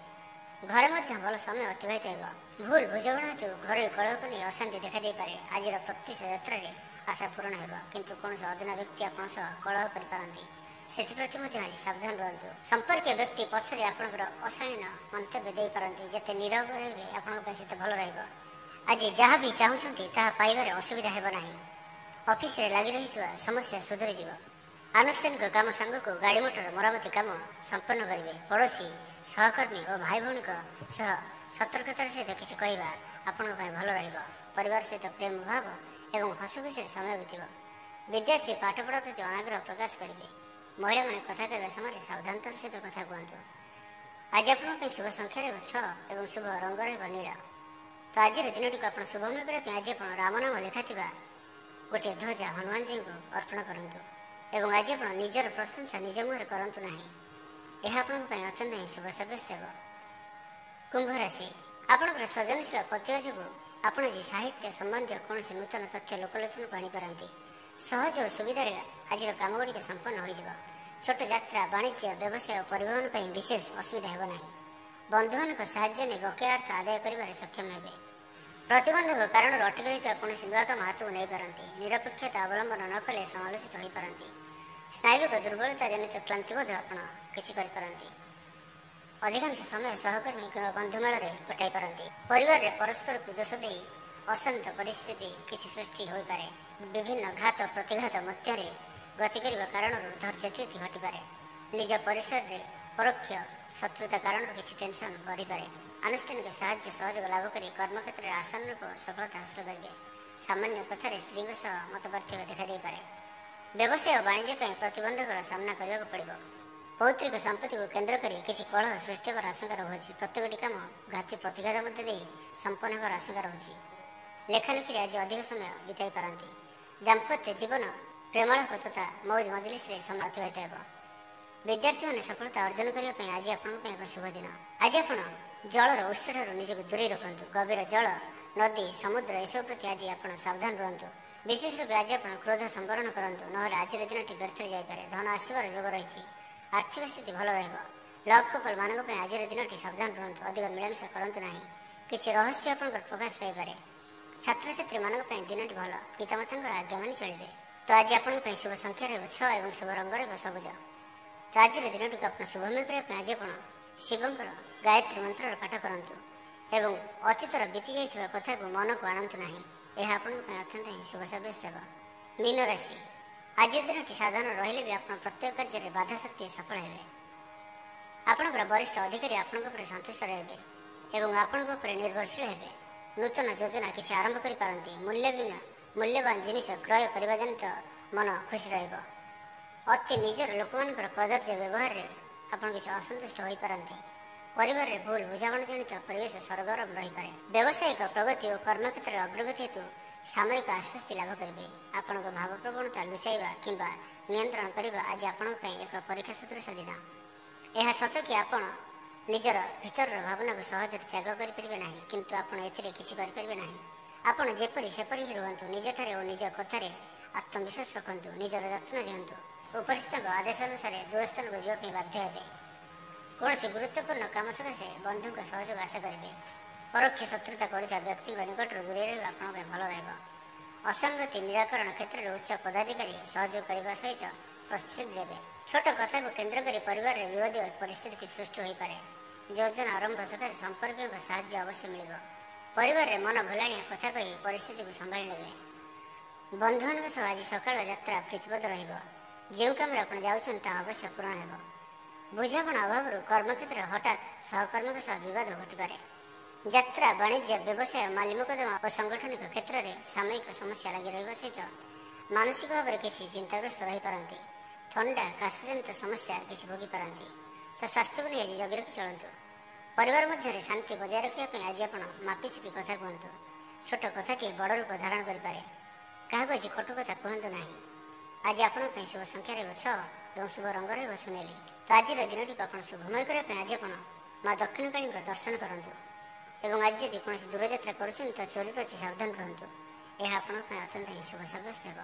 ଘରେ ମଧ୍ୟ ଭଲ ସମୟ ଅତିବାହିତ ହେବ। ଭୁଲ ବୁଝାମଣା ହେତୁ ଘରୋଇ କଳହକୁ ନେଇ ଅଶାନ୍ତି ଦେଖାଦେଇପାରେ। ଆଜିର ପ୍ରତ୍ୟୁଷ ଯାତ୍ରାରେ ଆଶା ପୂରଣ ହେବ, କିନ୍ତୁ କୌଣସି ଅଜଣା ବ୍ୟକ୍ତି ଆପଣଙ୍କ ସହ କଳହ କରିପାରନ୍ତି। ସେଥିପ୍ରତି ମଧ୍ୟ ଆଜି ସାବଧାନ ରୁହନ୍ତୁ। ସମ୍ପର୍କୀୟ ବ୍ୟକ୍ତି ପଛରେ ଆପଣଙ୍କର ଅଶାଳୀନ ମନ୍ତବ୍ୟ ଦେଇପାରନ୍ତି। ଯେତେ ନୀରବ ରହିବେ ଆପଣଙ୍କ ପାଇଁ ସେତେ ଭଲ ରହିବ। ଆଜି ଯାହା ବି ଚାହୁଁଛନ୍ତି ତାହା ପାଇବାରେ ଅସୁବିଧା ହେବ ନାହିଁ। ଅଫିସରେ ଲାଗି ରହିଥିବା ସମସ୍ୟା ସୁଧୁରିଯିବ। ଆନୁଷ୍ଠାନିକ କାମ ସାଙ୍ଗକୁ ଗାଡ଼ି ମଟର ମରାମତି କାମ ସମ୍ପନ୍ନ କରିବେ। ପଡ଼ୋଶୀ, ସହକର୍ମୀ ଓ ଭାଇ ଭଉଣୀଙ୍କ ସହ ସତର୍କତାର ସହିତ କିଛି କହିବା ଆପଣଙ୍କ ପାଇଁ ଭଲ ରହିବ। ପରିବାର ସହିତ ପ୍ରେମ ଭାବ ଏବଂ ହସଖୁସିରେ ସମୟ ବିତିବ। ବିଦ୍ୟାର୍ଥୀ ପାଠପଢ଼ା ପ୍ରତି ଅନାଗ୍ରହ ପ୍ରକାଶ କରିବେ। ମହିଳାମାନେ କଥା କହିବା ସମୟରେ ସାବଧାନତାର ସହିତ କଥା କୁହନ୍ତୁ। ଆଜି ଆପଣଙ୍କ ପାଇଁ ଶୁଭ ସଂଖ୍ୟା ରହିବ 6 ଏବଂ ଶୁଭ ରଙ୍ଗ ରହିବ ନୀଳ। ତ ଆଜିର ଦିନଟିକୁ ଆପଣ ଶୁଭମୟ କରିବା ପାଇଁ ଆଜି ଆପଣ ରାମନାମ ଲେଖାଥିବା ଗୋଟିଏ ଧ୍ୱଜା ହନୁମାନଜୀଙ୍କୁ ଅର୍ପଣ କରନ୍ତୁ ଏବଂ ଆଜି ଆପଣ ନିଜର ପ୍ରଶଂସା ନିଜ ମୁହଁରେ କରନ୍ତୁ ନାହିଁ। ଏହା ଆପଣଙ୍କ ପାଇଁ ଅତ୍ୟନ୍ତ ହିଁ ଶୁଭ ସାବ୍ୟସ୍ତ ହେବ। କୁମ୍ଭ ରାଶି, ଆପଣଙ୍କର ସୃଜନଶୀଳ ପ୍ରତିଭା ଯୋଗୁଁ ଆପଣ ଆଜି ସାହିତ୍ୟ ସମ୍ବନ୍ଧୀୟ କୌଣସି ନୂତନ ତଥ୍ୟ ଲୋକଲୋଚନକୁ ଆଣିପାରନ୍ତି। ସହଜ ଓ ସୁବିଧାରେ ଆଜିର କାମଗୁଡ଼ିକ ସମ୍ପନ୍ନ ହୋଇଯିବ। ଛୋଟ ଯାତ୍ରା, ବାଣିଜ୍ୟ, ବ୍ୟବସାୟ ଓ ପରିବହନ ପାଇଁ ବିଶେଷ ଅସୁବିଧା ହେବ ନାହିଁ। ବନ୍ଧୁମାନଙ୍କ ସାହାଯ୍ୟ ନେଇ ବକେୟା ଅର୍ଥ ଆଦାୟ କରିବାରେ ସକ୍ଷମ ହେବେ। ପ୍ରତିବନ୍ଧକ କାରଣରୁ ଅଟକି ରହିଥିବା କୌଣସି ନୂଆ କାମ ହାତକୁ ନେଇପାରନ୍ତି। ନିରପେକ୍ଷତା ଅବଲମ୍ବନ ନ କଲେ ସମାଲୋଚିତ ହୋଇପାରନ୍ତି। ସ୍ନାୟୁବିକ ଦୁର୍ବଳତା ଜନିତ କ୍ଳାନ୍ତିବୋଧ ଆପଣ କିଛି କରିପାରନ୍ତି। ଅଧିକାଂଶ ସମୟ ସହକର୍ମୀ କିମ୍ବା ବନ୍ଧୁମେଳରେ କଟାଇ ପାରନ୍ତି। ପରିବାରରେ ପରସ୍ପରକୁ ଦୋଷ ଦେଇ ଅଶାନ୍ତ ପରିସ୍ଥିତି କିଛି ସୃଷ୍ଟି ହୋଇପାରେ। ବିଭିନ୍ନ ଘାତ ପ୍ରତିଘାତ ମଧ୍ୟରେ ଗତି କରିବା କାରଣରୁ ଧୈର୍ଯ୍ୟଚ୍ୟୁତି ଘଟିପାରେ। ନିଜ ପରିସରରେ ପରୋକ୍ଷ ଶତ୍ରୁତା କାରଣରୁ କିଛି ଟେନସନ୍ ବଢ଼ିପାରେ। ଆନୁଷ୍ଠାନିକ ସାହାଯ୍ୟ ସହଯୋଗ ଲାଭ କରି କର୍ମକ୍ଷେତ୍ରରେ ଆଶାନୁରୂପ ସଫଳତା ହାସଲ କରିବେ। ସାମାନ୍ୟ କଥାରେ ସ୍ତ୍ରୀଙ୍କ ସହ ମତପାର୍ଥକ୍ୟ ଦେଖାଦେଇପାରେ। ବ୍ୟବସାୟ ଓ ବାଣିଜ୍ୟ ପାଇଁ ପ୍ରତିବନ୍ଧକର ସାମ୍ନା କରିବାକୁ ପଡ଼ିବ। ପୌତ୍ରିକ ସମ୍ପତ୍ତିକୁ କେନ୍ଦ୍ର କରି କିଛି କଳହ ସୃଷ୍ଟି ହେବାର ଆଶଙ୍କା ରହୁଛି। ପ୍ରତ୍ୟେକଟି କାମ ଘାତି ପ୍ରତିଘାତ ମଧ୍ୟ ଦେଇ ସମ୍ପନ୍ନ ହେବାର ଆଶଙ୍କା ରହୁଛି। ଲେଖାଲେଖିରେ ଆଜି ଅଧିକ ସମୟ ବିତାଇ ପାରନ୍ତି। ଦାମ୍ପତ୍ୟ ଜୀବନ ପ୍ରେମାଳାପ ତଥା ମୌଜ ମଜଲିସରେ ସମୟ ଅତିବାହିତ ହେବ। ବିଦ୍ୟାର୍ଥୀମାନେ ସଫଳତା ଅର୍ଜନ କରିବା ପାଇଁ ଆଜି ଆପଣଙ୍କ ପାଇଁ ଏକ ଶୁଭ ଦିନ। ଆଜି ଆପଣ ଜଳର ଉତ୍ସଠାରୁ ନିଜକୁ ଦୂରେଇ ରଖନ୍ତୁ। ଗଭୀର ଜଳ, ନଦୀ, ସମୁଦ୍ର ଏସବୁ ପ୍ରତି ଆଜି ଆପଣ ସାବଧାନ ରୁହନ୍ତୁ। ବିଶେଷ ରୂପେ ଆଜି ଆପଣ କ୍ରୋଧ ସମ୍ବରଣ କରନ୍ତୁ, ନହେଲେ ଆଜିର ଦିନଟି ବ୍ୟର୍ଥରେ ଯାଇପାରେ। ଧନ ଆସିବାର ଯୋଗ ରହିଛି। ଆର୍ଥିକ ସ୍ଥିତି ଭଲ ରହିବ। ଲଭ୍ କପଲ ମାନଙ୍କ ପାଇଁ ଆଜିର ଦିନଟି ସାବଧାନ ରୁହନ୍ତୁ। ଅଧିକ ମିଳାମିଶା କରନ୍ତୁ ନାହିଁ। କିଛି ରହସ୍ୟ ଆପଣଙ୍କର ପ୍ରକାଶ ପାଇପାରେ। ଛାତ୍ରଛାତ୍ରୀମାନଙ୍କ ପାଇଁ ଦିନଟି ଭଲ। ପିତାମାତାଙ୍କର ଆଜ୍ଞା ମାନି ଚଳିବେ। ତ ଆଜି ଆପଣଙ୍କ ପାଇଁ ଶୁଭ ସଂଖ୍ୟା ରହିବ 6 ଏବଂ ଶୁଭ ରଙ୍ଗ ରହିବ ସବୁଜ। ତ ଆଜିର ଦିନଟିକୁ ଆପଣ ଶୁଭମୟ କରିବା ପାଇଁ ଆଜି ଆପଣ ଶିବଙ୍କର ଗାୟତ୍ରୀ ମନ୍ତ୍ରର ପାଠ କରନ୍ତୁ ଏବଂ ଅତୀତର ବିତି ଯାଇଥିବା କଥାକୁ ମନକୁ ଆଣନ୍ତୁ ନାହିଁ। ଏହା ଆପଣଙ୍କ ପାଇଁ ଅତ୍ୟନ୍ତ ହିଁ ଶୁଭ ସାବ୍ୟସ୍ତ ହେବ। ମୀନ ରାଶି, ଆଜିର ଦିନଟି ସାଧାରଣ ରହିଲେ ବି ଆପଣ ପ୍ରତ୍ୟେକ କାର୍ଯ୍ୟରେ ବାଧା ସତ୍ତ୍ୱେ ସଫଳ ହେବେ। ଆପଣଙ୍କର ବରିଷ୍ଠ ଅଧିକାରୀ ଆପଣଙ୍କ ଉପରେ ସନ୍ତୁଷ୍ଟ ରହିବେ ଏବଂ ଆପଣଙ୍କ ଉପରେ ନିର୍ଭରଶୀଳ ହେବେ। ନୂତନ ଯୋଜନା କିଛି ଆରମ୍ଭ କରିପାରନ୍ତି। ମୂଲ୍ୟବାନ ଜିନିଷ କ୍ରୟ କରିବା ଜନିତ ମନ ଖୁସି ରହିବ। ଅତି ନିଜର ଲୋକମାନଙ୍କର କଦର୍ଯ୍ୟ ବ୍ୟବହାରରେ ଆପଣ କିଛି ଅସନ୍ତୁଷ୍ଟ ହୋଇପାରନ୍ତି। ପରିବାରରେ ଭୁଲ ବୁଝାମଣା ଜନିତ ପରିବେଶ ସରଗରମ ରହିପାରେ। ବ୍ୟବସାୟିକ ପ୍ରଗତି ଓ କର୍ମକ୍ଷେତ୍ରରେ ଅଗ୍ରଗତି ହେତୁ ସାମୟିକ ଆଶ୍ୱସ୍ତି ଲାଭ କରିବେ। ଆପଣଙ୍କ ଭାବପ୍ରବଣତା ଲୁଚାଇବା କିମ୍ବା ନିୟନ୍ତ୍ରଣ କରିବା ଆଜି ଆପଣଙ୍କ ପାଇଁ ଏକ ପରୀକ୍ଷା ସଦୃଶ ଦିନ। ଏହା ସତ କି ଆପଣ ନିଜର ଭିତରର ଭାବନାକୁ ସହଜରେ ତ୍ୟାଗ କରିପାରିବେ ନାହିଁ, କିନ୍ତୁ ଆପଣ ଏଥିରେ କିଛି କରିପାରିବେ ନାହିଁ। ଆପଣ ଯେପରି ସେପରି ରୁହନ୍ତୁ। ନିଜଠାରେ ଓ ନିଜ କଥାରେ ଆତ୍ମବିଶ୍ୱାସ ରଖନ୍ତୁ। ନିଜର ଯତ୍ନ ନିଅନ୍ତୁ। ଉପରିସ୍ଥଙ୍କ ଆଦେଶ ଅନୁସାରେ ଦୂରସ୍ଥାନକୁ ଯିବା ପାଇଁ ବାଧ୍ୟ ହେବେ। କୌଣସି ଗୁରୁତ୍ୱପୂର୍ଣ୍ଣ କାମ ସକାଶେ ବନ୍ଧୁଙ୍କ ସହଯୋଗ ଆଶା କରିବେ। ପରୋକ୍ଷ ଶତ୍ରୁତା କରୁଥିବା ବ୍ୟକ୍ତିଙ୍କ ନିକଟରୁ ଦୂରେଇ ରହିବା ଆପଣଙ୍କ ପାଇଁ ଭଲ ରହିବ। ଅସଙ୍ଗତି ନିରାକରଣ କ୍ଷେତ୍ରରେ ଉଚ୍ଚ ପଦାଧିକାରୀ ସହଯୋଗ କରିବା ସହିତ ପ୍ରସ୍ତୁତି ଦେବେ। ଛୋଟ କଥାକୁ କେନ୍ଦ୍ର କରି ପରିବାରରେ ବିବାଦୀୟ ପରିସ୍ଥିତି କିଛି ସୃଷ୍ଟି ହୋଇପାରେ। ଯୋଜନା ଆରମ୍ଭ ସକାଶେ ସମ୍ପର୍କୀୟଙ୍କ ସାହାଯ୍ୟ ଅବଶ୍ୟ ମିଳିବ। ପରିବାରରେ ମନ ଭୁଲାଣିଆ କଥା କହି ପରିସ୍ଥିତିକୁ ସମ୍ଭାଳି ନେବେ। ବନ୍ଧୁମାନଙ୍କ ସହ ଆଜି ସକାଳ ଯାତ୍ରା ପ୍ରୀତିପଦ ରହିବ। ଯେଉଁ କାମରେ ଆପଣ ଯାଉଛନ୍ତି ତାହା ଅବଶ୍ୟ ପୂରଣ ହେବ। ବୁଝାମଣା ଅଭାବରୁ କର୍ମକ୍ଷେତ୍ରରେ ହଠାତ୍ ସହକର୍ମୀଙ୍କ ସହ ବିବାଦ ଘଟିପାରେ। ଯାତ୍ରା, ବାଣିଜ୍ୟ, ବ୍ୟବସାୟ, ମାଲି ମୋକଦ୍ଦମା ଓ ସାଂଗଠନିକ କ୍ଷେତ୍ରରେ ସାମୟିକ ସମସ୍ୟା ଲାଗି ରହିବା ସହିତ ମାନସିକ ଭାବରେ କିଛି ଚିନ୍ତାଗ୍ରସ୍ତ ରହିପାରନ୍ତି। ଥଣ୍ଡା, କାଶଜନିତ ସମସ୍ୟା କିଛି ଭୋଗିପାରନ୍ତି। ତ ସ୍ୱାସ୍ଥ୍ୟକୁ ନେଇ ଆଜି ଜଗି ରଖି ଚଳନ୍ତୁ। ପରିବାର ମଧ୍ୟରେ ଶାନ୍ତି ବଜାୟ ରଖିବା ପାଇଁ ଆଜି ଆପଣ ମାପିଚୁପି କଥା କୁହନ୍ତୁ। ଛୋଟ କଥାଟିଏ ବଡ଼ ରୂପ ଧାରଣ କରିପାରେ। କାହାକୁ ଆଜି କଟୁ କଥା କୁହନ୍ତୁ ନାହିଁ। ଆଜି ଆପଣଙ୍କ ପାଇଁ ଶୁଭ ସଂଖ୍ୟା ରହିବ 6 ଏବଂ ଶୁଭ ରଙ୍ଗ ରହିବ ସୁନେଲି। ତ ଆଜିର ଦିନଟିକୁ ଆପଣ ଶୁଭମୟ କରିବା ପାଇଁ ଆଜି ଆପଣ ମା ଦକ୍ଷିଣକାଳୀଙ୍କ ଦର୍ଶନ କରନ୍ତୁ ଏବଂ ଆଜି ଯଦି କୌଣସି ଦୂରଯାତ୍ରା କରୁଛନ୍ତି ତ ଚୋରି ପ୍ରତି ସାବଧାନ ରୁହନ୍ତୁ। ଏହା ଆପଣଙ୍କ ପାଇଁ ଅତ୍ୟନ୍ତ ହିଁ ଶୁଭ ସାବ୍ୟସ୍ତ ହେବ।